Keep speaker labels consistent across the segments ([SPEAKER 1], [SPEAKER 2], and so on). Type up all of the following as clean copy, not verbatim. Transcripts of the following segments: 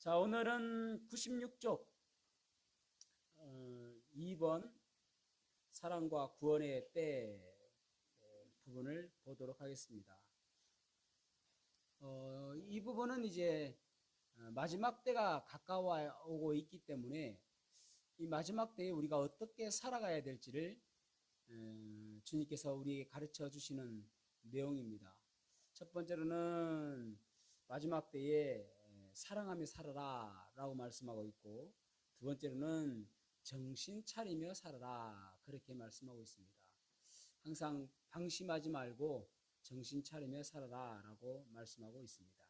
[SPEAKER 1] 자, 오늘은 96쪽 2번 사랑과 구원의 때 부분을 보도록 하겠습니다. 이 부분은 이제 마지막 때가 가까워 오고 있기 때문에 이 마지막 때에 우리가 어떻게 살아가야 될지를 주님께서 우리에게 가르쳐 주시는 내용입니다. 첫 번째로는 마지막 때에 사랑하며 살아라 라고 말씀하고 있고, 두 번째로는 정신 차리며 살아라 그렇게 말씀하고 있습니다. 항상 방심하지 말고 정신 차리며 살아라 라고 말씀하고 있습니다.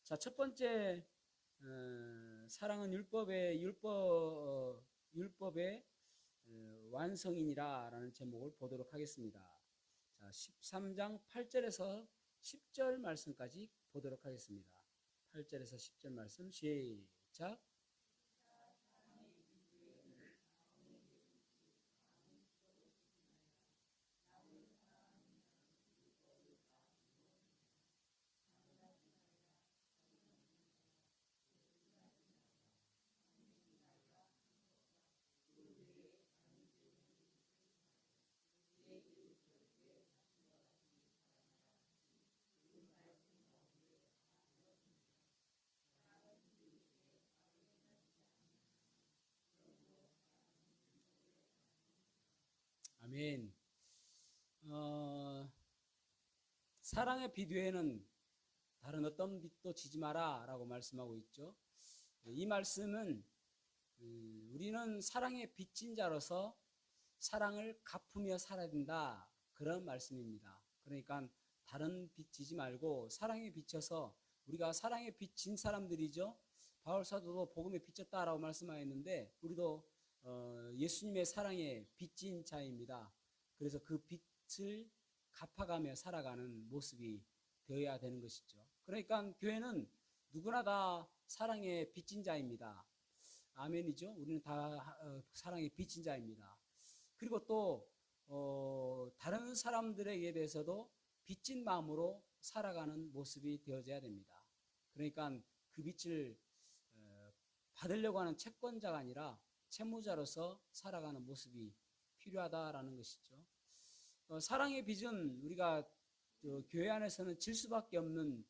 [SPEAKER 1] 자, 첫 번째 사랑은 율법의 완성이니라 라는 제목을 보도록 하겠습니다. 자, 13장 8절에서 10절 말씀까지 보도록 하겠습니다. 8절에서 10절 말씀 시작. 아멘. 사랑의 비두에는 다른 어떤 빛도 지지 마라 라고 말씀하고 있죠. 이 말씀은 우리는 사랑의 빚진 자로서 사랑을 갚으며 살아야 된다 그런 말씀입니다. 그러니까 다른 빚 지지 말고 사랑에 비춰서, 우리가 사랑에 빚진 사람들이죠. 바울 사도도 복음에 빚졌다라고 말씀하였는데 우리도 예수님의 사랑에 빚진 자입니다. 그래서 그 빚을 갚아가며 살아가는 모습이 되어야 되는 것이죠. 그러니까 교회는 누구나 다 사랑에 빚진 자입니다. 아멘이죠. 우리는 다 사랑에 빚진 자입니다. 그리고 또 다른 사람들에게 대해서도 빚진 마음으로 살아가는 모습이 되어져야 됩니다. 그러니까 그 빚을 받으려고 하는 채권자가 아니라 채무자로서 살아가는 모습이 필요하다라는 것이죠. 사랑의 빚은 우리가 교회 안에서는 질 수밖에 없는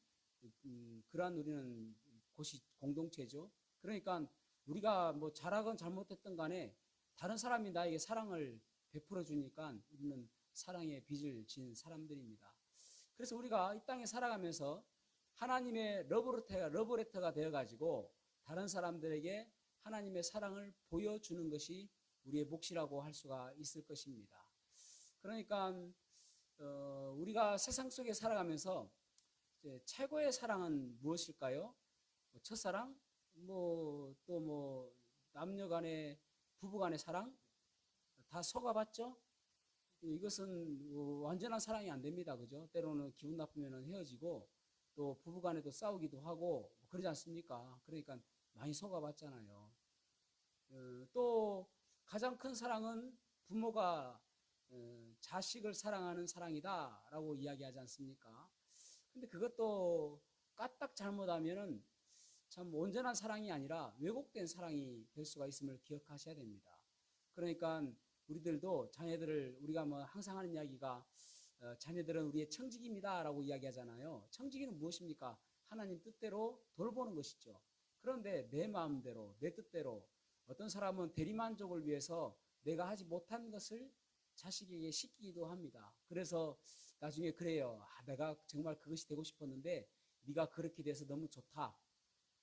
[SPEAKER 1] 그러한 우리는 곳이 공동체죠. 그러니까 우리가 뭐 잘하건 잘못했던 간에 다른 사람이 나에게 사랑을 베풀어 주니까 우리는 사랑의 빚을 진 사람들입니다. 그래서 우리가 이 땅에 살아가면서 하나님의 러브레터가 되어가지고 다른 사람들에게 하나님의 사랑을 보여주는 것이 우리의 몫이라고 할 수가 있을 것입니다. 그러니까 우리가 세상 속에 살아가면서 최고의 사랑은 무엇일까요? 첫사랑? 또 남녀 간의, 부부 간의 사랑? 다 속아봤죠? 이것은 완전한 사랑이 안 됩니다. 그죠? 때로는 기분 나쁘면 헤어지고 또 부부 간에도 싸우기도 하고 그러지 않습니까? 그러니까 많이 속아봤잖아요. 또 가장 큰 사랑은 부모가 자식을 사랑하는 사랑이다 라고 이야기하지 않습니까? 근데 그것도 까딱 잘못하면은 참 온전한 사랑이 아니라 왜곡된 사랑이 될 수가 있음을 기억하셔야 됩니다. 그러니까 우리들도 자녀들을, 우리가 뭐 항상 하는 이야기가 자녀들은 우리의 청지기입니다 라고 이야기하잖아요. 청지기는 무엇입니까? 하나님 뜻대로 돌보는 것이죠. 그런데 내 마음대로, 내 뜻대로, 어떤 사람은 대리만족을 위해서 내가 하지 못한 것을 자식에게 시키기도 합니다. 그래서 나중에 그래요. 내가 정말 그것이 되고 싶었는데 네가 그렇게 돼서 너무 좋다.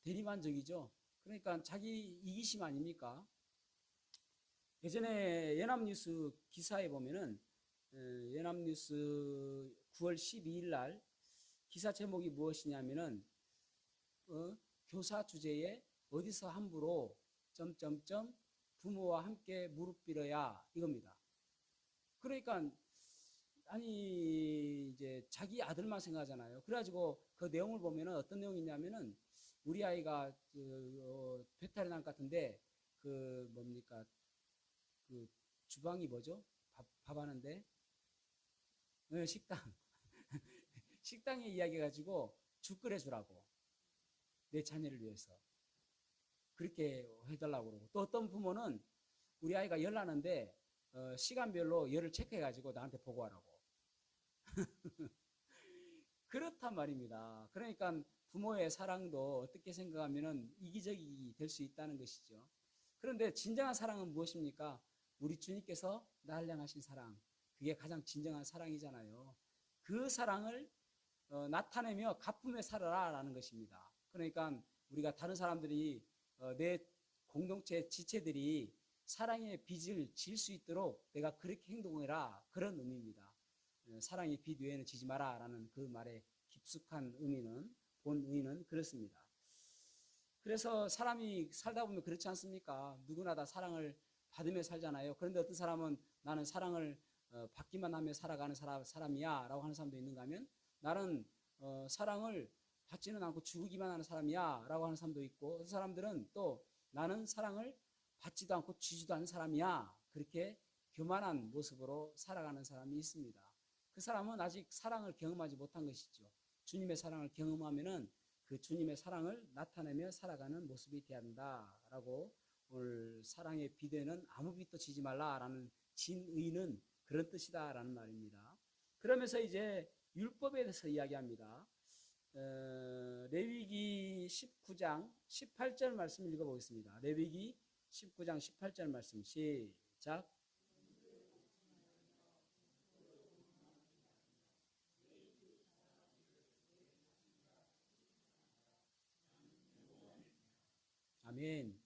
[SPEAKER 1] 대리만족이죠. 그러니까 자기 이기심 아닙니까? 예전에 연합뉴스 기사에 보면은 연합뉴스 9월 12일 날 기사 제목이 무엇이냐면은 교사 주제에 어디서 함부로 점점점 부모와 함께 무릎 빌어야 이겁니다. 그러니까 아니 이제 자기 아들만 생각하잖아요. 그래가지고 그 내용을 보면은 어떤 내용이냐면은 우리 아이가 배탈이 날 것 같은데 그 뭡니까 그 주방이 뭐죠? 밥 하는데 네, 식당 식당에 이야기해가지고 죽 끓여주라고 내 자녀를 위해서. 그렇게 해달라고 그러고, 또 어떤 부모는 우리 아이가 열 나는데 시간별로 열을 체크해가지고 나한테 보고하라고. 그렇단 말입니다. 그러니까 부모의 사랑도 어떻게 생각하면은 이기적이 될 수 있다는 것이죠. 그런데 진정한 사랑은 무엇입니까? 우리 주님께서 나를 향하신 사랑, 그게 가장 진정한 사랑이잖아요. 그 사랑을 나타내며 가품에 살아라라는 것입니다. 그러니까 우리가 다른 사람들이 내 공동체 지체들이 사랑의 빚을 질 수 있도록 내가 그렇게 행동해라, 그런 의미입니다. 사랑의 빚 외에는 지지 마라 라는 그 말의 깊숙한 의미는, 본 의미는 그렇습니다. 그래서 사람이 살다 보면 그렇지 않습니까? 누구나 다 사랑을 받으며 살잖아요. 그런데 어떤 사람은 나는 사랑을 받기만 하며 살아가는 사람이야 라고 하는 사람도 있는가 하면, 나는 사랑을 받지는 않고 주기만 하는 사람이야 라고 하는 사람도 있고, 어떤 사람들은 또 나는 사랑을 받지도 않고 주지도 않는 사람이야, 그렇게 교만한 모습으로 살아가는 사람이 있습니다. 그 사람은 아직 사랑을 경험하지 못한 것이죠. 주님의 사랑을 경험하면은 그 주님의 사랑을 나타내며 살아가는 모습이 되어야 한다라고, 오늘 사랑의 비대는 아무 빚도 지지 말라라는 진의는 그런 뜻이다라는 말입니다. 그러면서 이제 율법에 대해서 이야기합니다. 레위기 19장 18절 말씀 읽어보겠습니다. 레위기 19장 18절 말씀 시작. 아멘.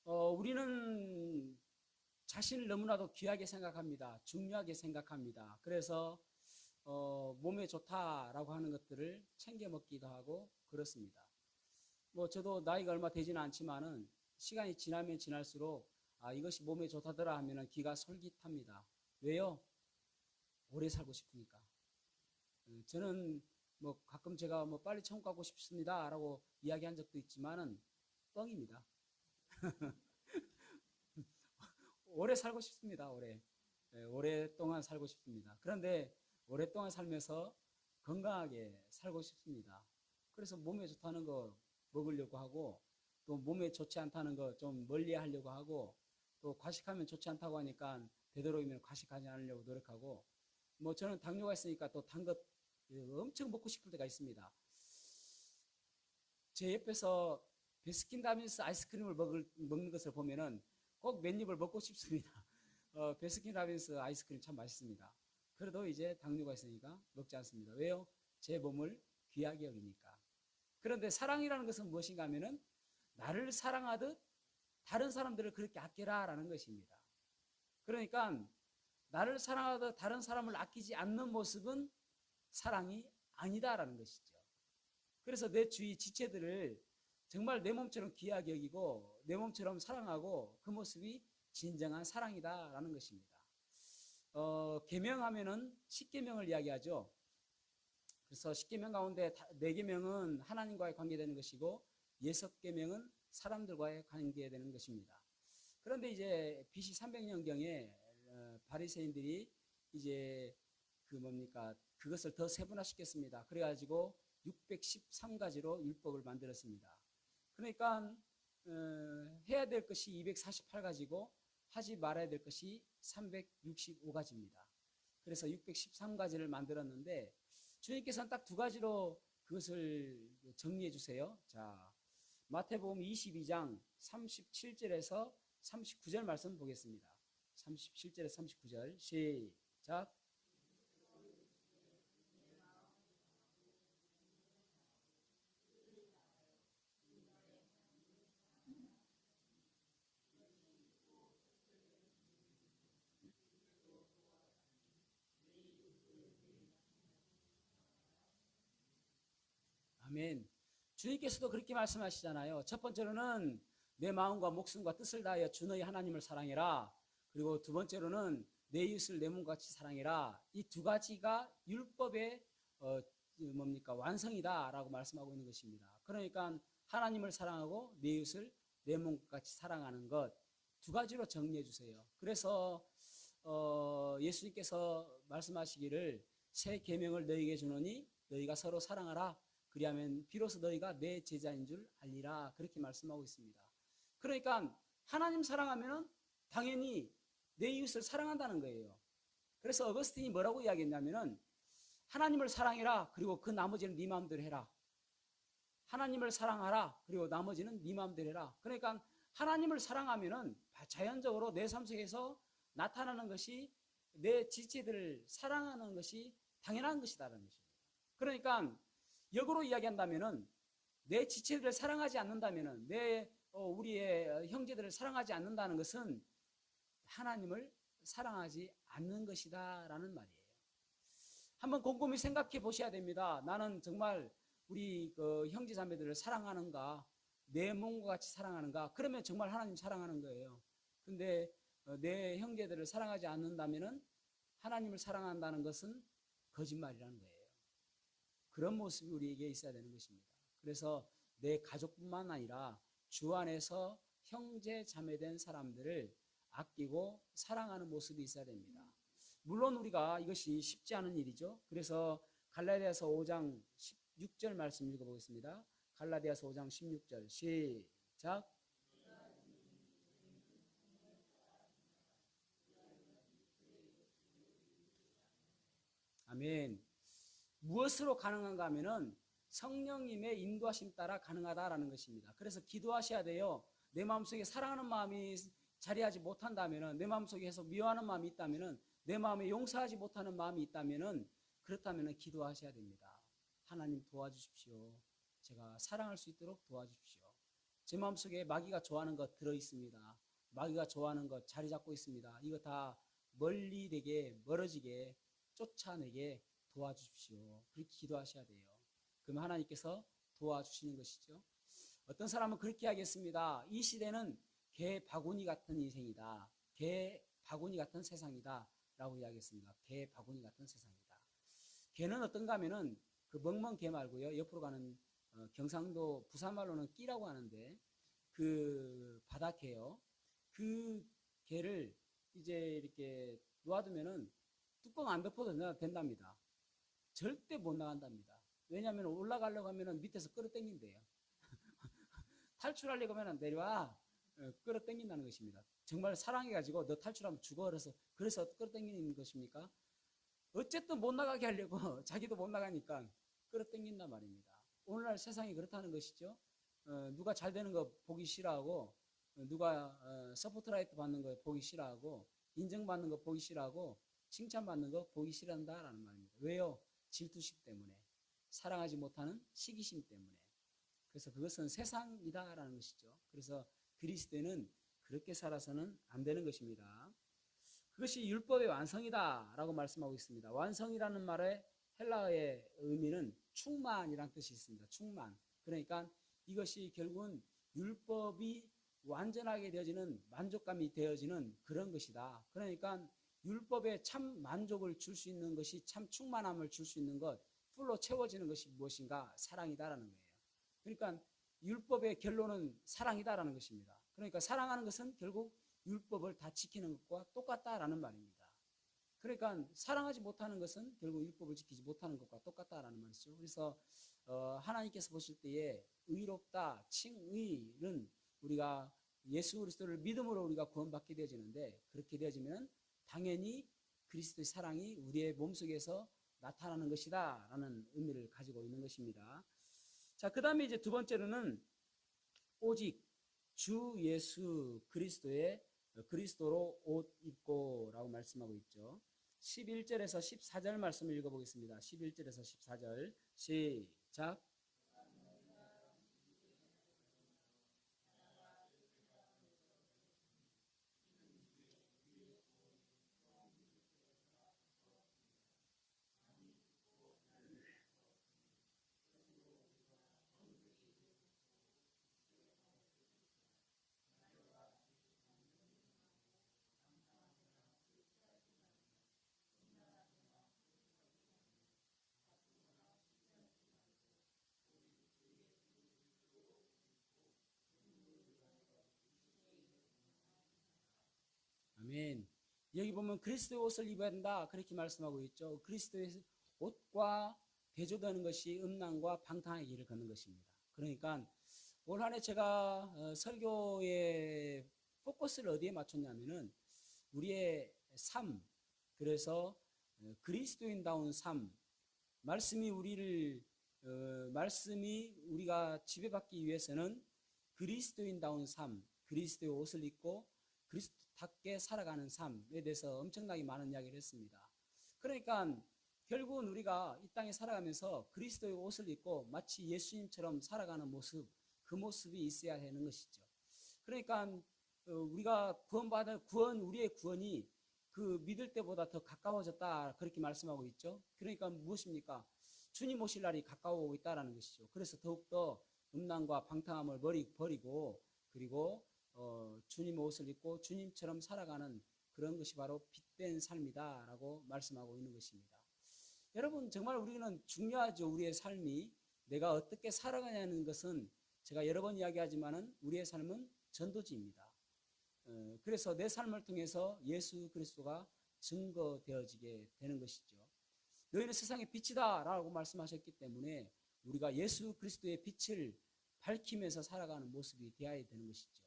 [SPEAKER 1] 우리는 자신을 너무나도 귀하게 생각합니다. 중요하게 생각합니다. 그래서 몸에 좋다라고 하는 것들을 챙겨 먹기도 하고 그렇습니다. 뭐 저도 나이가 얼마 되지는 않지만은 시간이 지나면 지날수록 이것이 몸에 좋다더라 하면은 귀가 솔깃합니다. 왜요? 오래 살고 싶으니까. 저는 뭐 가끔 제가 뭐 빨리 천국 가고 싶습니다라고 이야기한 적도 있지만은 뻥입니다. 오래 살고 싶습니다. 오랫동안 살고 싶습니다. 그런데 오랫동안 살면서 건강하게 살고 싶습니다. 그래서 몸에 좋다는 거 먹으려고 하고, 또 몸에 좋지 않다는 거 좀 멀리 하려고 하고, 또 과식하면 좋지 않다고 하니까 되도록이면 과식하지 않으려고 노력하고, 뭐 저는 당뇨가 있으니까 또 단 것 엄청 먹고 싶을 때가 있습니다. 제 옆에서 베스킨라빈스 아이스크림을 먹는 것을 보면은 꼭 몇 입을 먹고 싶습니다. 베스킨라빈스 아이스크림 참 맛있습니다. 그래도 이제 당뇨가 있으니까 먹지 않습니다. 왜요? 제 몸을 귀하게 여기니까. 그런데 사랑이라는 것은 무엇인가 하면은 나를 사랑하듯 다른 사람들을 그렇게 아껴라라는 것입니다. 그러니까 나를 사랑하듯 다른 사람을 아끼지 않는 모습은 사랑이 아니다라는 것이죠. 그래서 내 주위 지체들을 정말 내 몸처럼 귀하게 여기고 내 몸처럼 사랑하고, 그 모습이 진정한 사랑이다라는 것입니다. 계명하면은 10계명을 이야기하죠. 그래서 10계명 가운데 4계명은 하나님과의 관계되는 것이고 6계명은 사람들과의 관계되는 것입니다. 그런데 이제 BC 300년경에 바리새인들이 이제 그것을 더 세분화시켰습니다. 그래가지고 613가지로 율법을 만들었습니다. 그러니까 해야 될 것이 248가지고 하지 말아야 될 것이 365가지입니다. 그래서 613가지를 만들었는데 주님께서는 딱 2가지로 그것을 정리해 주세요. 자, 마태복음 22장 37절에서 39절 말씀 보겠습니다. 37절에서 39절 시작. 아멘. 주님께서도 그렇게 말씀하시잖아요. 첫 번째로는 내 마음과 목숨과 뜻을 다하여 주 너희 하나님을 사랑해라. 그리고 두 번째로는 내 이웃을 내 몸과 같이 사랑해라. 이 2가지가 율법의 완성이다라고 말씀하고 있는 것입니다. 그러니까 하나님을 사랑하고 내 이웃을 내 몸과 같이 사랑하는 것, 2가지로 정리해 주세요. 그래서 예수님께서 말씀하시기를 새 계명을 너희에게 주노니 너희가 서로 사랑하라. 그리하면 비로소 너희가 내 제자인 줄 알리라. 그렇게 말씀하고 있습니다. 그러니까 하나님 사랑하면 당연히 내 이웃을 사랑한다는 거예요. 그래서 어거스틴이 뭐라고 이야기했냐면은 하나님을 사랑해라. 그리고 그 나머지는 네 마음대로 해라. 하나님을 사랑하라. 그리고 나머지는 네 마음대로 해라. 그러니까 하나님을 사랑하면은 자연적으로 내 삶 속에서 나타나는 것이 내 지체들을 사랑하는 것이 당연한 것이다라는 것입니다. 그러니까 역으로 이야기한다면은 내 지체들을 사랑하지 않는다면은 우리의 형제들을 사랑하지 않는다는 것은 하나님을 사랑하지 않는 것이다라는 말이에요. 한번 곰곰이 생각해 보셔야 됩니다. 나는 정말 우리 형제 자매들을 사랑하는가? 내 몸과 같이 사랑하는가? 그러면 정말 하나님 사랑하는 거예요. 근데 내 형제들을 사랑하지 않는다면은 하나님을 사랑한다는 것은 거짓말이라는 거예요. 그런 모습이 우리에게 있어야 되는 것입니다. 그래서 내 가족뿐만 아니라 주 안에서 형제 자매된 사람들을 아끼고 사랑하는 모습이 있어야 됩니다. 물론 우리가 이것이 쉽지 않은 일이죠. 그래서 갈라디아서 5장 16절 말씀 읽어보겠습니다. 갈라디아서 5장 16절 시작. 아멘. 무엇으로 가능한가 하면은 성령님의 인도하심 따라 가능하다라는 것입니다. 그래서 기도하셔야 돼요. 내 마음속에 사랑하는 마음이 자리하지 못한다면은, 내 마음속에 계속 미워하는 마음이 있다면은, 내 마음에 용서하지 못하는 마음이 있다면은, 그렇다면은 기도하셔야 됩니다. 하나님 도와주십시오. 제가 사랑할 수 있도록 도와주십시오. 제 마음속에 마귀가 좋아하는 것 들어 있습니다. 마귀가 좋아하는 것 자리 잡고 있습니다. 이거 다 멀리 되게 멀어지게 쫓아내게 도와주십시오. 그렇게 기도하셔야 돼요. 그러면 하나님께서 도와주시는 것이죠. 어떤 사람은 그렇게 하겠습니다. 이 시대는 개 바구니 같은 인생이다. 개 바구니 같은 세상이다. 라고 이야기했습니다. 개 바구니 같은 세상이다. 개는 어떤가 하면은 그 멍멍 개 말고요. 옆으로 가는 경상도 부산말로는 끼라고 하는데 그 바닷개요. 그 개를 이제 이렇게 놓아두면은 뚜껑 안 덮어도 된답니다. 절대 못 나간답니다. 왜냐하면 올라가려고 하면은 밑에서 끌어당긴대요. 탈출하려고 하면 내려와 끌어당긴다는 것입니다. 정말 사랑해가지고 너 탈출하면 죽어 그래서 끌어당기는 것입니까? 어쨌든 못 나가게 하려고 자기도 못 나가니까 끌어당긴단 말입니다. 오늘날 세상이 그렇다는 것이죠. 누가 잘 되는 거 보기 싫어하고 누가 서포트라이트 받는 거 보기 싫어하고 인정받는 거 보기 싫어하고 칭찬받는 거 보기 싫어한다라는 말입니다. 왜요? 질투심 때문에, 사랑하지 못하는 시기심 때문에. 그래서 그것은 세상이다라는 것이죠. 그래서 그리스도는 그렇게 살아서는 안 되는 것입니다. 그것이 율법의 완성이다라고 말씀하고 있습니다. 완성이라는 말의 헬라어의 의미는 충만이라는 뜻이 있습니다. 충만. 그러니까 이것이 결국은 율법이 완전하게 되어지는, 만족감이 되어지는 그런 것이다. 그러니까 율법에 참 만족을 줄 수 있는 것이, 참 충만함을 줄 수 있는 것, 풀로 채워지는 것이 무엇인가? 사랑이다라는 거예요. 그러니까 율법의 결론은 사랑이다라는 것입니다. 그러니까 사랑하는 것은 결국 율법을 다 지키는 것과 똑같다라는 말입니다. 그러니까 사랑하지 못하는 것은 결국 율법을 지키지 못하는 것과 똑같다라는 말이죠. 그래서 하나님께서 보실 때에 의롭다, 칭의는 우리가 예수 그리스도를 믿음으로 우리가 구원받게 되어지는데, 그렇게 되어지면 당연히 그리스도의 사랑이 우리의 몸속에서 나타나는 것이다 라는 의미를 가지고 있는 것입니다. 자, 그 다음에 이제 두 번째로는 오직 주 예수 그리스도로 옷 입고 라고 말씀하고 있죠. 11절에서 14절 말씀을 읽어보겠습니다. 11절에서 14절 시작. 아멘. 여기 보면 그리스도의 옷을 입어야 된다 그렇게 말씀하고 있죠. 그리스도의 옷과 대조되는 것이 음란과 방탕의 길을 걷는 것입니다. 그러니까 올 한 해 제가 설교의 포커스를 어디에 맞췄냐면은 우리의 삶, 그래서 그리스도인다운 삶, 말씀이 우리가 지배받기 위해서는 그리스도인다운 삶, 그리스도의 옷을 입고 그리스도답게 살아가는 삶에 대해서 엄청나게 많은 이야기를 했습니다. 그러니까 결국은 우리가 이 땅에 살아가면서 그리스도의 옷을 입고 마치 예수님처럼 살아가는 모습, 그 모습이 있어야 하는 것이죠. 그러니까 우리가 우리의 구원이 그 믿을 때보다 더 가까워졌다, 그렇게 말씀하고 있죠. 그러니까 무엇입니까? 주님 오실 날이 가까워오고 있다는 것이죠. 그래서 더욱더 음란과 방탕함을 버리고 그리고 주님의 옷을 입고 주님처럼 살아가는 그런 것이 바로 빛된 삶이다라고 말씀하고 있는 것입니다. 여러분, 정말 우리는 중요하죠. 우리의 삶이 내가 어떻게 살아가냐는 것은 제가 여러 번 이야기하지만은 우리의 삶은 전도지입니다. 그래서 내 삶을 통해서 예수 그리스도가 증거되어지게 되는 것이죠. 너희는 세상의 빛이다 라고 말씀하셨기 때문에 우리가 예수 그리스도의 빛을 밝히면서 살아가는 모습이 되어야 되는 것이죠.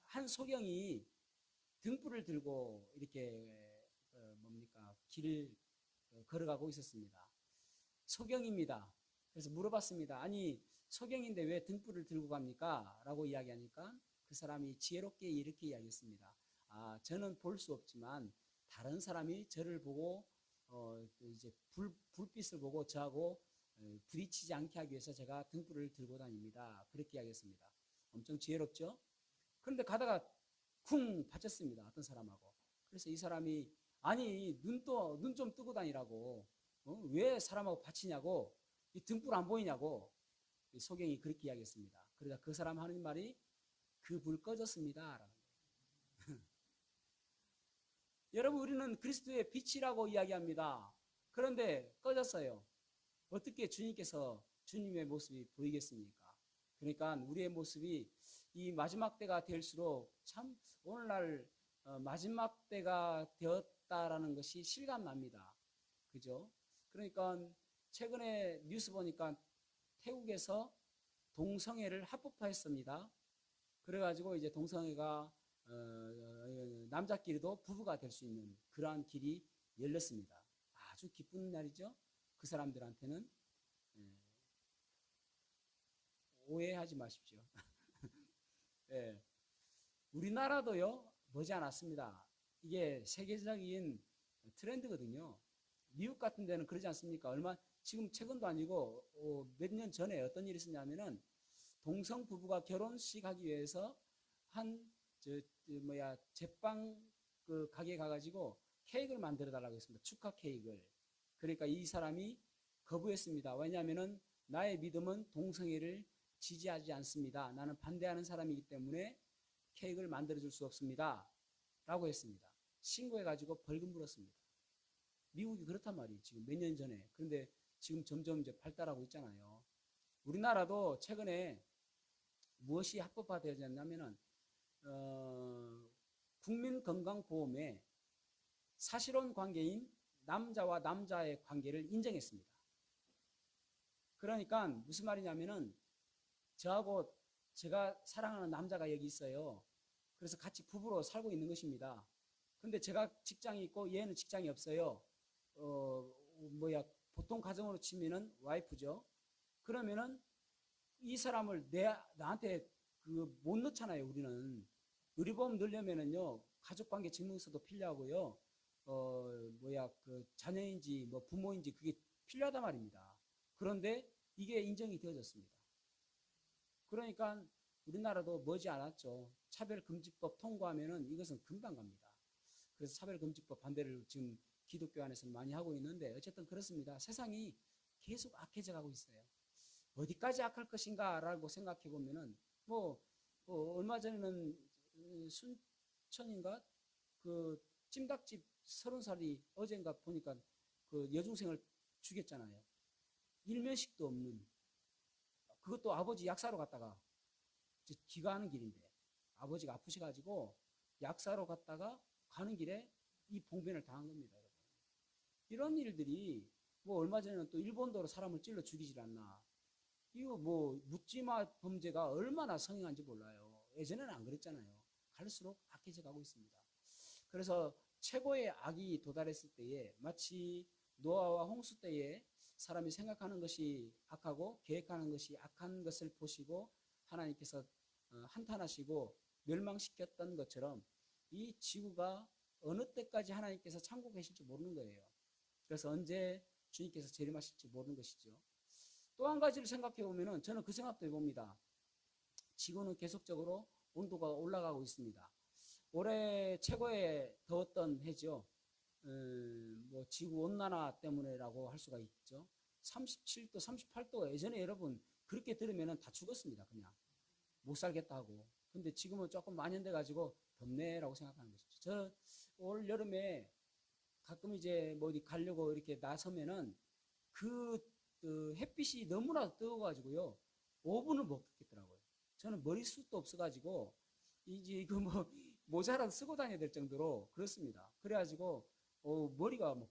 [SPEAKER 1] 한 소경이 등불을 들고 이렇게 길을 걸어가고 있었습니다. 소경입니다. 그래서 물어봤습니다. 아니, 소경인데 왜 등불을 들고 갑니까? 라고 이야기하니까 그 사람이 지혜롭게 이렇게 이야기했습니다. 저는 볼 수 없지만 다른 사람이 저를 보고 이제 불빛을 보고 저하고 부딪히지 않게 하기 위해서 제가 등불을 들고 다닙니다. 그렇게 이야기했습니다. 엄청 지혜롭죠? 그런데 가다가 쿵 받쳤습니다. 어떤 사람하고. 그래서 이 사람이 아니 눈 좀 뜨고 다니라고 왜 사람하고 받치냐고, 이 등불 안 보이냐고 소경이 그렇게 이야기했습니다. 그러자 그 사람 하는 말이 그 불 꺼졌습니다. 여러분, 우리는 그리스도의 빛이라고 이야기합니다. 그런데 꺼졌어요. 어떻게 주님께서 주님의 모습이 보이겠습니까? 그러니까 우리의 모습이 이 마지막 때가 될수록 참 오늘날 마지막 때가 되었다라는 것이 실감납니다. 그죠? 그러니까 최근에 뉴스 보니까 태국에서 동성애를 합법화했습니다. 그래가지고 이제 동성애가 남자끼리도 부부가 될 수 있는 그러한 길이 열렸습니다. 아주 기쁜 날이죠. 그 사람들한테는 오해하지 마십시오. 네. 우리나라도요 머지않았습니다. 이게 세계적인 트렌드거든요. 미국 같은 데는 그러지 않습니까? 지금 최근도 아니고 몇 년 전에 어떤 일이 있었냐면은 동성 부부가 결혼식 하기 위해서 제빵 그 가게 가가지고 케이크를 만들어 달라고 했습니다. 축하 케이크를. 그러니까 이 사람이 거부했습니다. 왜냐하면은 나의 믿음은 동성애를 지지하지 않습니다. 나는 반대하는 사람이기 때문에 케이크를 만들어 줄 수 없습니다. 라고 했습니다. 신고해가지고 벌금 물었습니다. 미국이 그렇단 말이에요. 지금 몇 년 전에. 그런데 지금 점점 이제 발달하고 있잖아요. 우리나라도 최근에 무엇이 합법화되었냐면은 국민건강보험에 사실혼 관계인 남자와 남자의 관계를 인정했습니다. 그러니까 무슨 말이냐면은 저하고 제가 사랑하는 남자가 여기 있어요. 그래서 같이 부부로 살고 있는 것입니다. 근데 제가 직장이 있고 얘는 직장이 없어요. 보통 가정으로 치면은 와이프죠. 그러면은 이 사람을 나한테 못 넣잖아요. 우리는 의료보험 넣으려면은요 가족관계 증명서도 필요하고요. 자녀인지 부모인지 그게 필요하단 말입니다. 그런데 이게 인정이 되어졌습니다. 그러니까 우리나라도 머지않았죠. 차별금지법 통과하면은 이것은 금방 갑니다. 그래서 차별금지법 반대를 지금 기독교 안에서는 많이 하고 있는데 어쨌든 그렇습니다. 세상이 계속 악해져 가고 있어요. 어디까지 악할 것인가 라고 생각해 보면은 얼마 전에는 순천인가 그 찜닭집 30살이 어젠가 보니까 그 여중생을 죽였잖아요. 일면식도 없는, 그것도 아버지 약사로 갔다가 귀가하는 길인데 아버지가 아프셔가지고 약사로 갔다가 가는 길에 이 봉변을 당한 겁니다. 여러분. 이런 일들이 뭐 얼마 전에는 또 일본도로 사람을 찔러 죽이질 않나. 이거 뭐 묻지마 범죄가 얼마나 성행한지 몰라요. 예전에는 안 그랬잖아요. 갈수록 악해져 가고 있습니다. 그래서 최고의 악이 도달했을 때에 마치 노아와 홍수 때에 사람이 생각하는 것이 악하고 계획하는 것이 악한 것을 보시고 하나님께서 한탄하시고 멸망시켰던 것처럼 이 지구가 어느 때까지 하나님께서 참고 계실지 모르는 거예요. 그래서 언제 주님께서 재림하실지 모르는 것이죠. 또 한 가지를 생각해 보면은 저는 그 생각도 해봅니다. 지구는 계속적으로 온도가 올라가고 있습니다. 올해 최고의 더웠던 해죠. 뭐 지구 온난화 때문에라고 할 수가 있죠. 37도, 38도 예전에 여러분 그렇게 들으면은 다 죽었습니다. 그냥 못 살겠다 하고. 근데 지금은 조금 만연돼 가지고 덥네라고 생각하는 것이죠. 저 올 여름에 가끔 이제 뭐 어디 가려고 이렇게 나서면은 그 햇빛이 너무나 뜨거워가지고요 5분을 못 걷겠더라고요. 저는 머리숱도 없어가지고 이제 이거 뭐 모자라도 쓰고 다녀야 될 정도로 그렇습니다. 그래가지고 머리가 뭐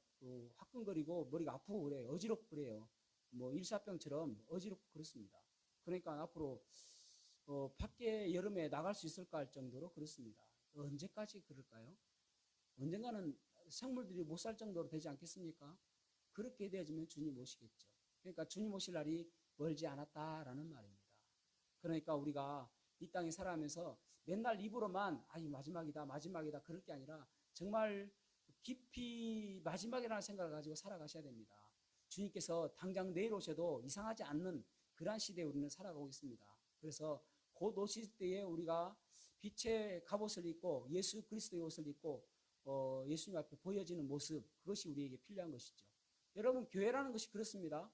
[SPEAKER 1] 화끈거리고 머리가 아프고 그래요. 어지럽고 그래요. 뭐 일사병처럼 어지럽고 그렇습니다. 그러니까 앞으로 밖에 여름에 나갈 수 있을까 할 정도로 그렇습니다. 언제까지 그럴까요? 언젠가는 생물들이 못 살 정도로 되지 않겠습니까? 그렇게 되어지면 주님 오시겠죠. 그러니까 주님 오실 날이 멀지 않았다라는 말입니다. 그러니까 우리가 이 땅에 살아가면서 맨날 입으로만 아이 마지막이다 마지막이다 그럴 게 아니라 정말 깊이 마지막이라는 생각을 가지고 살아가셔야 됩니다. 주님께서 당장 내일 오셔도 이상하지 않는 그러한 시대에 우리는 살아가고 있습니다. 그래서 곧 오실 때에 우리가 빛의 갑옷을 입고 예수 그리스도의 옷을 입고 예수님 앞에 보여지는 모습, 그것이 우리에게 필요한 것이죠. 여러분, 교회라는 것이 그렇습니다.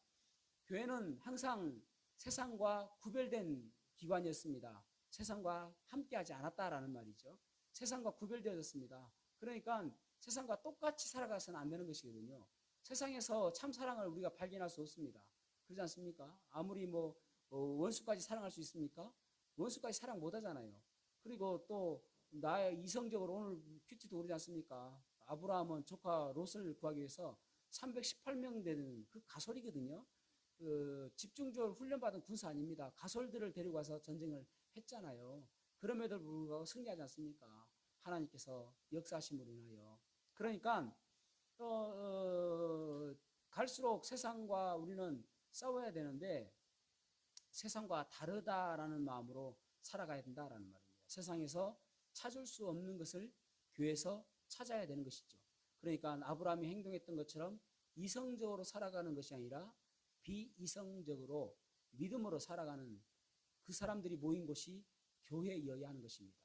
[SPEAKER 1] 교회는 항상 세상과 구별된 기관이었습니다. 세상과 함께하지 않았다라는 말이죠. 세상과 구별되어졌습니다. 그러니까 세상과 똑같이 살아가서는 안 되는 것이거든요. 세상에서 참 사랑을 우리가 발견할 수 없습니다. 그렇지 않습니까? 아무리 뭐 원수까지 사랑할 수 있습니까? 원수까지 사랑 못 하잖아요. 그리고 또 나의 이성적으로 오늘 큐티도 그러지 않습니까? 아브라함은 조카 롯을 구하기 위해서 318명 되는 그 가솔이거든요. 집중적으로 훈련받은 군사 아닙니다. 가솔들을 데리고 가서 전쟁을 했잖아요. 그럼에도 불구하고 승리하지 않습니까? 하나님께서 역사하심으로 인하여. 그러니까 갈수록 세상과 우리는 싸워야 되는데 세상과 다르다라는 마음으로 살아가야 된다라는 말입니다. 세상에서 찾을 수 없는 것을 교회에서 찾아야 되는 것이죠. 그러니까 아브라함이 행동했던 것처럼 이성적으로 살아가는 것이 아니라 비이성적으로 믿음으로 살아가는 그 사람들이 모인 곳이 교회여야 하는 것입니다.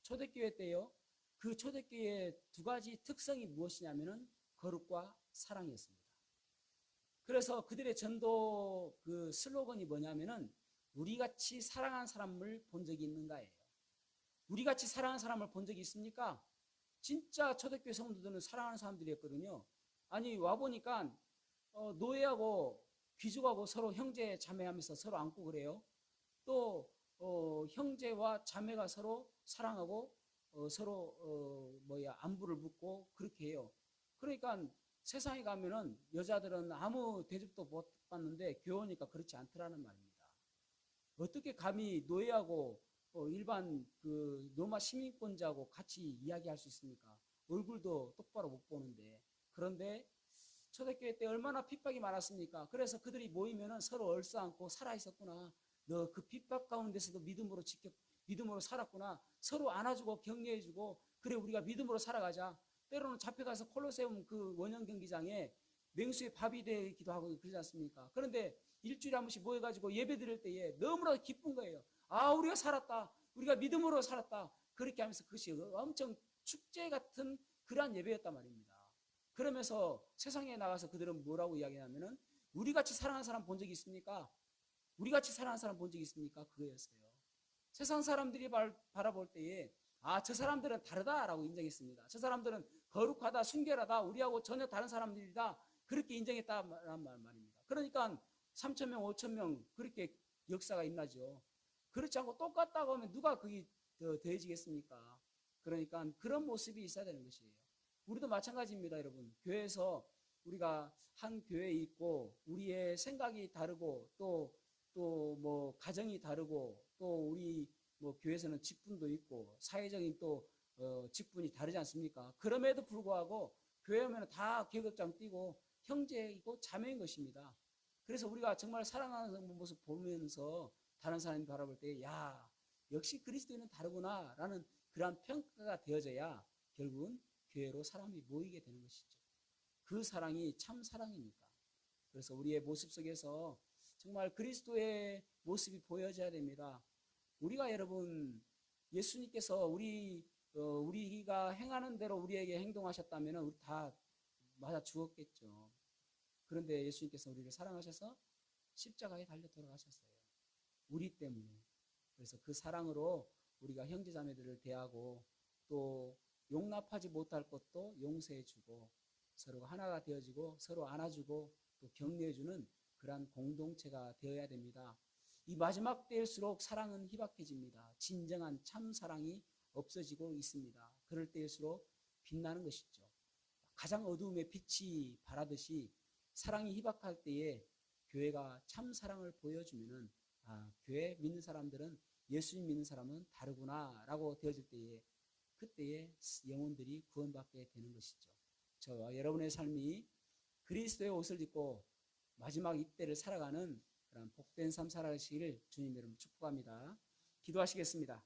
[SPEAKER 1] 초대교회 때요. 그 초대교회의 두 가지 특성이 무엇이냐면은 거룩과 사랑이었습니다. 그래서 그들의 전도 그 슬로건이 뭐냐면은 우리같이 사랑하는 사람을 본 적이 있는가예요. 우리같이 사랑하는 사람을 본 적이 있습니까? 진짜 초대교회 성도들은 사랑하는 사람들이었거든요. 아니 와보니까 노예하고 귀족하고 서로 형제 자매하면서 서로 안고 그래요. 또 형제와 자매가 서로 사랑하고 서로 안부를 묻고 그렇게 해요. 그러니까 세상에 가면은 여자들은 아무 대접도 못 받는데 교회니까 그렇지 않더라는 말입니다. 어떻게 감히 노예하고 일반 그 로마 시민권자하고 같이 이야기할 수 있습니까? 얼굴도 똑바로 못 보는데. 그런데 초대교회 때 얼마나 핍박이 많았습니까? 그래서 그들이 모이면은 서로 얼싸안고 살아 있었구나. 너 그 핍박 가운데서도 믿음으로 살았구나. 서로 안아주고 격려해주고 그래 우리가 믿음으로 살아가자. 때로는 잡혀가서 콜로세움 그 원형 경기장에 맹수의 밥이 되기도 하고 그러지 않습니까? 그런데 일주일에 한 번씩 모여가지고 예배 드릴 때에 너무나 기쁜 거예요. 아 우리가 살았다. 우리가 믿음으로 살았다. 그렇게 하면서 그것이 엄청 축제 같은 그러한 예배였단 말입니다. 그러면서 세상에 나가서 그들은 뭐라고 이야기하냐면은 우리같이 사랑하는 사람 본 적이 있습니까? 우리같이 사랑하는 사람 본 적이 있습니까? 그거였어요. 세상 사람들이 바라볼 때에 저 사람들은 다르다라고 인정했습니다. 저 사람들은 거룩하다, 순결하다, 우리하고 전혀 다른 사람들이다. 그렇게 인정했다는 말입니다. 그러니까 3,000명, 5,000명 그렇게 역사가 있나죠. 그렇지 않고 똑같다고 하면 누가 그게 더해지겠습니까? 그러니까 그런 모습이 있어야 되는 것이에요. 우리도 마찬가지입니다, 여러분. 교회에서 우리가 한 교회에 있고 우리의 생각이 다르고 또 뭐 가정이 다르고 또 우리 뭐 교회에서는 직분도 있고 사회적인 또 직분이 다르지 않습니까? 그럼에도 불구하고 교회 오면 다 계급장 띄고 형제이고 자매인 것입니다. 그래서 우리가 정말 사랑하는 모습 보면서 다른 사람이 바라볼 때, 야, 역시 그리스도인은 다르구나라는 그러한 평가가 되어져야 결국은 교회로 사람이 모이게 되는 것이죠. 그 사랑이 참 사랑이니까. 그래서 우리의 모습 속에서 정말 그리스도의 모습이 보여져야 됩니다. 우리가 여러분 예수님께서 우리가 행하는 대로 우리에게 행동하셨다면 우리 다 맞아 죽었겠죠. 그런데 예수님께서 우리를 사랑하셔서 십자가에 달려 돌아가셨어요. 우리 때문에. 그래서 그 사랑으로 우리가 형제자매들을 대하고 또 용납하지 못할 것도 용서해주고 서로 하나가 되어지고 서로 안아주고 또 격려해주는 그러한 공동체가 되어야 됩니다. 이 마지막 때일수록 사랑은 희박해집니다. 진정한 참 사랑이 없어지고 있습니다. 그럴 때일수록 빛나는 것이죠. 가장 어두움에 빛이 발하듯이 사랑이 희박할 때에 교회가 참 사랑을 보여주면은 교회 믿는 사람들은 예수님 믿는 사람은 다르구나라고 되어질 때에 그때에 영혼들이 구원받게 되는 것이죠. 저와 여러분의 삶이 그리스도의 옷을 입고 마지막 이때를 살아가는 그런 복된 삶 살아가시기를 주님 여러분 축복합니다. 기도하시겠습니다.